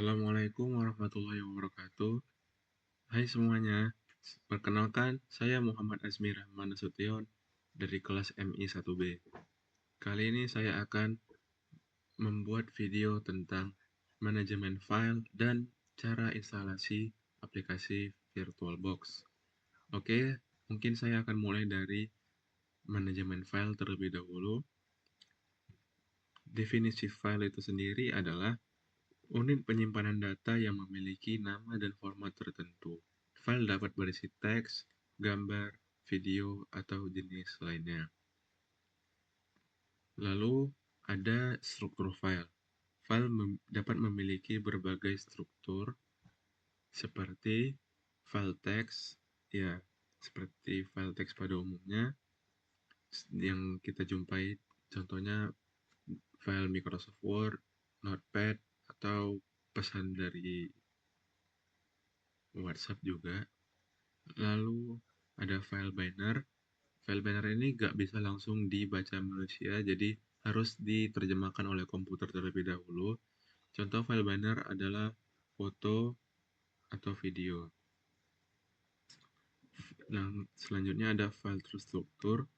Assalamualaikum warahmatullahi wabarakatuh. Hai semuanya, perkenalkan saya Muhammad Azmi Rahman Nasution dari kelas MI 1B. Kali ini saya akan membuat video tentang manajemen file dan cara instalasi aplikasi VirtualBox. Oke, mungkin saya akan mulai dari manajemen file terlebih dahulu. Definisi file itu sendiri adalah unit penyimpanan data yang memiliki nama dan format tertentu. File dapat berisi teks, gambar, video, atau jenis lainnya. Lalu ada struktur file. File dapat memiliki berbagai struktur seperti file teks, ya seperti file teks pada umumnya yang kita jumpai, contohnya file Microsoft Word, Notepad, atau pesan dari WhatsApp juga. Lalu ada file binary. File binary ini nggak bisa langsung dibaca manusia, jadi harus diterjemahkan oleh komputer terlebih dahulu. Contoh file binary adalah foto atau video. Nah, selanjutnya ada file terstruktur,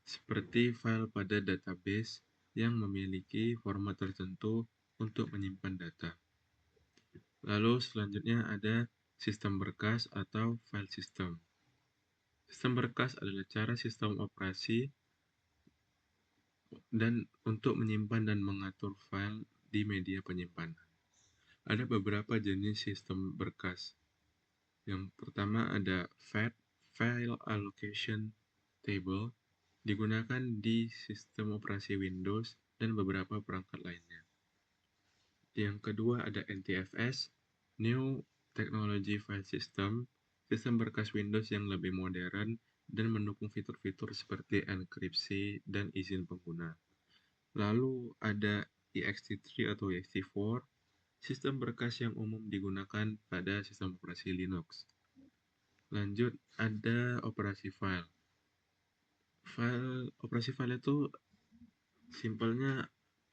seperti file pada database yang memiliki format tertentu untuk menyimpan data. Lalu selanjutnya ada sistem berkas atau file system. Sistem berkas adalah cara sistem operasi dan untuk menyimpan dan mengatur file di media penyimpanan. Ada beberapa jenis sistem berkas. Yang pertama ada FAT, File Allocation Table, digunakan di sistem operasi Windows dan beberapa perangkat lainnya. Yang kedua ada NTFS, New Technology File System, sistem berkas Windows yang lebih modern dan mendukung fitur-fitur seperti enkripsi dan izin pengguna. Lalu ada ext3 atau ext4, sistem berkas yang umum digunakan pada sistem operasi Linux. Lanjut, ada operasi file. Operasi file itu simpelnya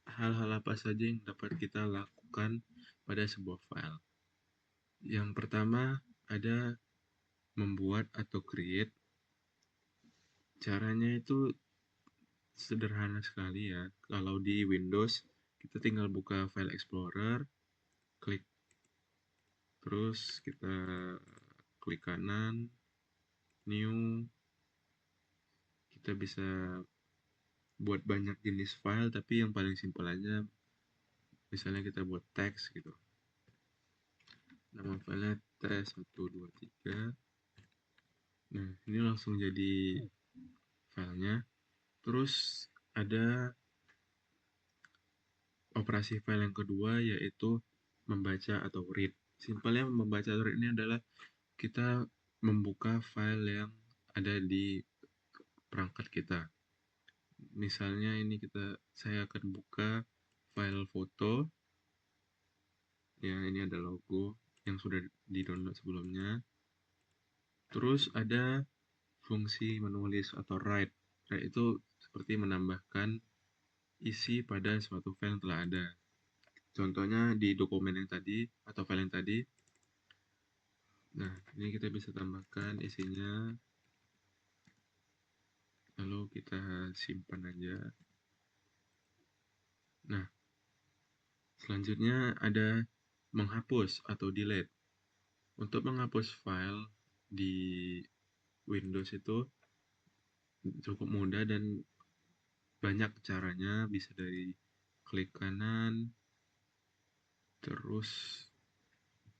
hal-hal apa saja yang dapat kita lakukan pada sebuah file. Yang pertama ada membuat atau create. Caranya itu sederhana sekali ya. Kalau di Windows, kita tinggal buka File Explorer, klik, terus kita klik kanan, new, kita bisa buat banyak jenis file, tapi yang paling simpel aja, misalnya kita buat teks gitu. Nama filenya test123. Nah, ini langsung jadi filenya. Terus ada operasi file yang kedua, yaitu membaca atau read. Simpelnya membaca atau read ini adalah kita membuka file yang ada di perangkat kita. Misalnya ini saya akan buka file foto. Ya, ini ada logo yang sudah di-download sebelumnya. Terus ada fungsi menulis atau write. Write itu seperti menambahkan isi pada suatu file yang telah ada. Contohnya di dokumen yang tadi atau file yang tadi. Nah, ini kita bisa tambahkan isinya. Lalu kita simpan aja. Nah, selanjutnya ada menghapus atau delete. Untuk menghapus file di Windows itu cukup mudah dan banyak caranya, bisa dari klik kanan, terus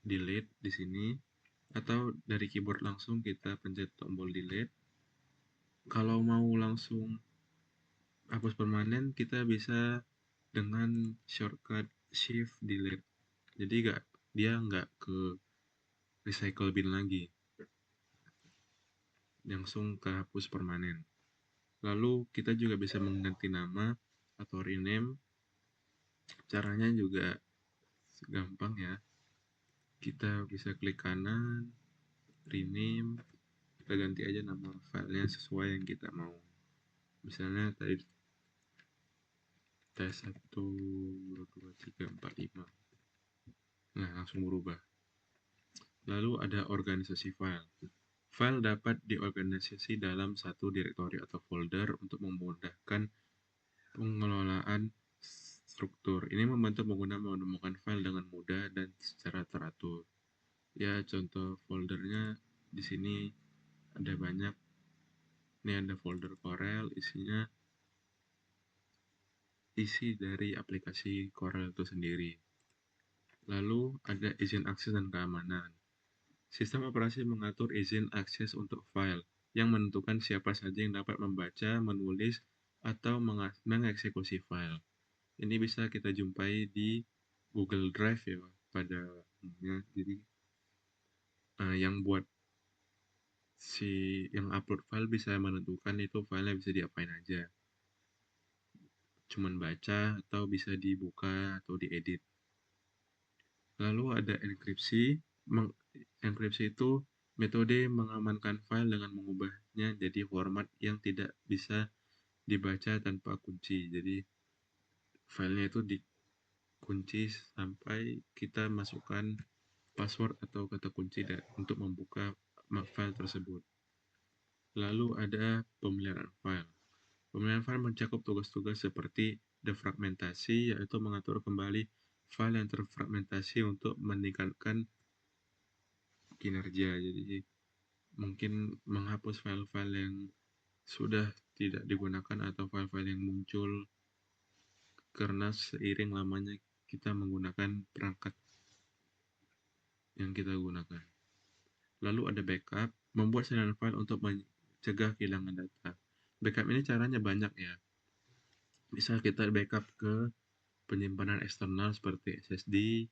delete di sini, atau dari keyboard langsung kita pencet tombol delete. Kalau mau langsung hapus permanen, kita bisa dengan shortcut shift delete. Jadi dia nggak ke recycle bin lagi, langsung ke hapus permanen. Lalu kita juga bisa mengganti nama atau rename. Caranya juga gampang ya. Kita bisa klik kanan, rename, kita ganti aja nama filenya sesuai yang kita mau. Misalnya tadi tes 1 2 3 4 5. Nah, langsung berubah. Lalu ada organisasi file. File dapat diorganisasi dalam satu direktori atau folder untuk memudahkan pengelolaan struktur. Ini membantu pengguna menemukan file dengan mudah dan secara teratur. Ya, contoh foldernya di sini ada banyak. Ini ada folder Corel, isinya isi dari aplikasi Corel itu sendiri. Lalu ada izin akses dan keamanan. Sistem operasi mengatur izin akses untuk file yang menentukan siapa saja yang dapat membaca, menulis, atau mengeksekusi file. Ini bisa kita jumpai di Google Drive ya pada umumnya. Jadi yang buat si yang upload file bisa menentukan itu filenya bisa diapain aja. Cuman baca atau bisa dibuka atau diedit. Lalu ada enkripsi. Enkripsi itu metode mengamankan file dengan mengubahnya jadi format yang tidak bisa dibaca tanpa kunci. Jadi filenya itu dikunci sampai kita masukkan password atau kata kunci untuk membuka file tersebut. Lalu ada pemeliharaan file. Pemeliharaan file mencakup tugas-tugas seperti defragmentasi, yaitu mengatur kembali file yang terfragmentasi untuk meningkatkan kinerja. Jadi mungkin menghapus file-file yang sudah tidak digunakan atau file-file yang muncul karena seiring lamanya kita menggunakan perangkat yang kita gunakan. Lalu ada backup, membuat salinan file untuk mencegah kehilangan data. Backup ini caranya banyak ya. Bisa kita backup ke penyimpanan eksternal seperti SSD,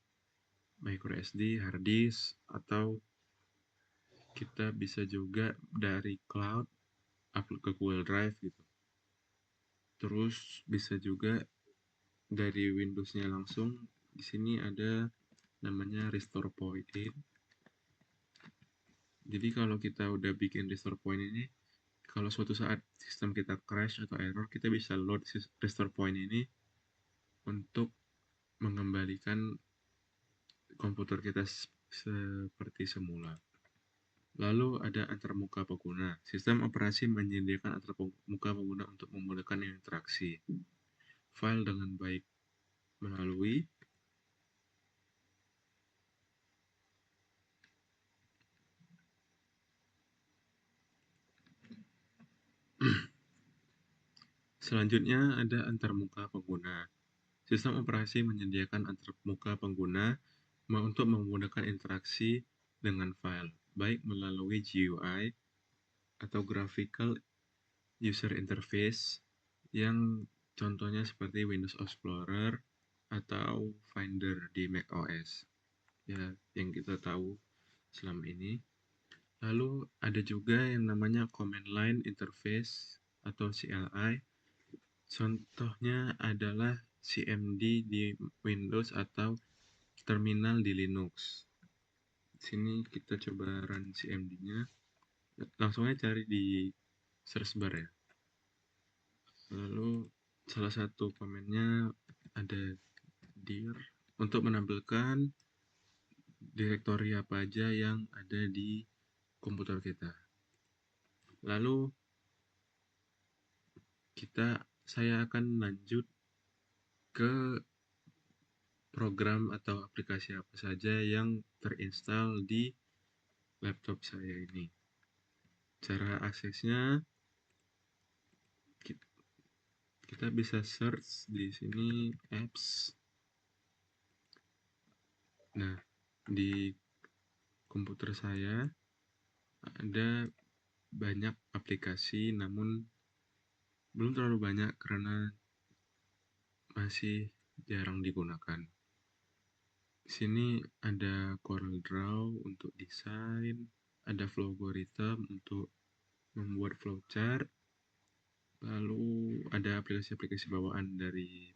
micro SD, hard disk, atau kita bisa juga dari cloud upload ke Google Drive gitu. Terus bisa juga dari Windows-nya langsung. Di sini ada namanya restore point. Jadi kalau kita udah bikin restore point ini, kalau suatu saat sistem kita crash atau error, kita bisa load restore point ini untuk mengembalikan komputer kita seperti semula. Lalu ada antarmuka pengguna. Sistem operasi menyediakan antarmuka pengguna untuk memudahkan interaksi file dengan baik melalui selanjutnya ada antarmuka pengguna. Sistem operasi menyediakan antarmuka pengguna untuk memudahkan interaksi dengan file, baik melalui GUI atau Graphical User Interface yang contohnya seperti Windows Explorer atau Finder di macOS. Ya, yang kita tahu selama ini. Lalu ada juga yang namanya Command Line Interface atau CLI. Contohnya adalah CMD di Windows atau terminal di Linux. Sini kita coba run CMD-nya. Langsung aja cari di search bar ya. Lalu salah satu komennya ada dir untuk menampilkan direktori apa aja yang ada di komputer kita. Lalu saya akan lanjut ke program atau aplikasi apa saja yang terinstall di laptop saya ini. Cara aksesnya kita bisa search di sini apps. Nah, di komputer saya ada banyak aplikasi, namun belum terlalu banyak karena masih jarang digunakan. Di sini ada CorelDRAW untuk desain, ada Flowgorithm untuk membuat flowchart, lalu ada aplikasi-aplikasi bawaan dari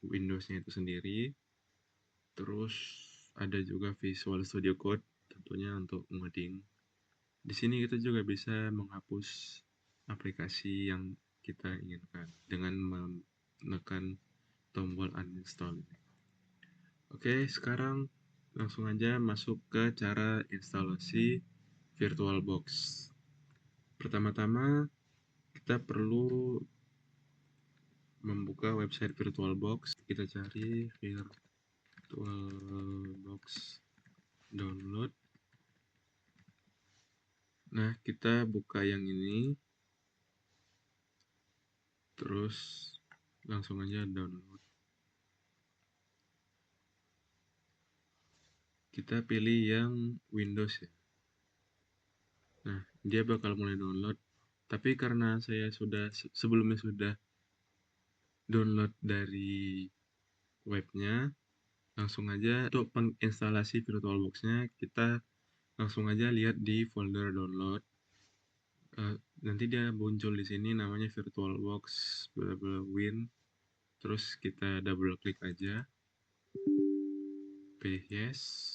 Windows-nya itu sendiri, terus ada juga Visual Studio Code tentunya untuk ngoding. Di sini kita juga bisa menghapus aplikasi yang kita inginkan dengan menekan tombol uninstall. Oke, sekarang Langsung aja masuk ke cara instalasi VirtualBox. Pertama-tama kita perlu membuka website VirtualBox. Kita cari VirtualBox download. Nah, kita buka yang ini, terus langsung aja download. Kita pilih yang Windows ya. Nah, dia bakal mulai download. Tapi karena saya sebelumnya sudah download dari webnya, langsung aja untuk penginstalasi VirtualBox-nya kita langsung aja lihat di folder download. Nanti dia muncul di sini namanya VirtualBox bla bla win. Terus kita double klik aja. Pilih yes.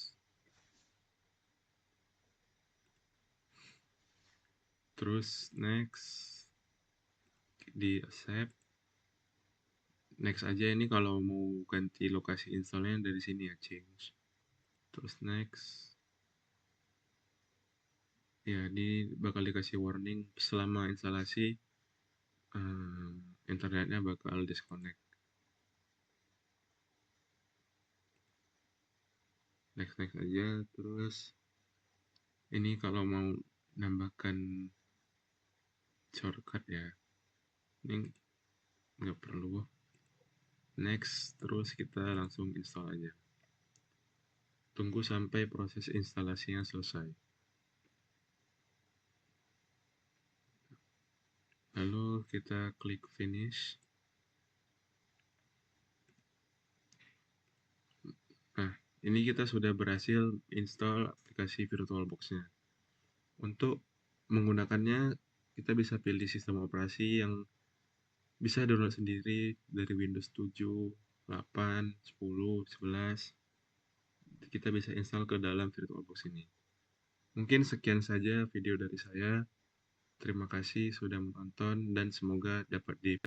Terus next, di accept. Next aja, ini kalau mau ganti lokasi installnya dari sini ya, change. Terus next. Ya, ini bakal dikasih warning selama instalasi internetnya bakal disconnect. Next aja. Terus ini kalau mau nambahkan shortcut ya, ini nggak perlu. Next, terus kita langsung install aja. Tunggu sampai proses instalasinya selesai. Lalu kita klik finish. Nah, ini kita sudah berhasil install aplikasi VirtualBox-nya. Untuk menggunakannya, kita bisa pilih sistem operasi yang bisa download sendiri dari Windows 7, 8, 10, 11. Kita bisa install ke dalam VirtualBox ini. Mungkin sekian saja video dari saya. Terima kasih sudah menonton dan semoga dapat di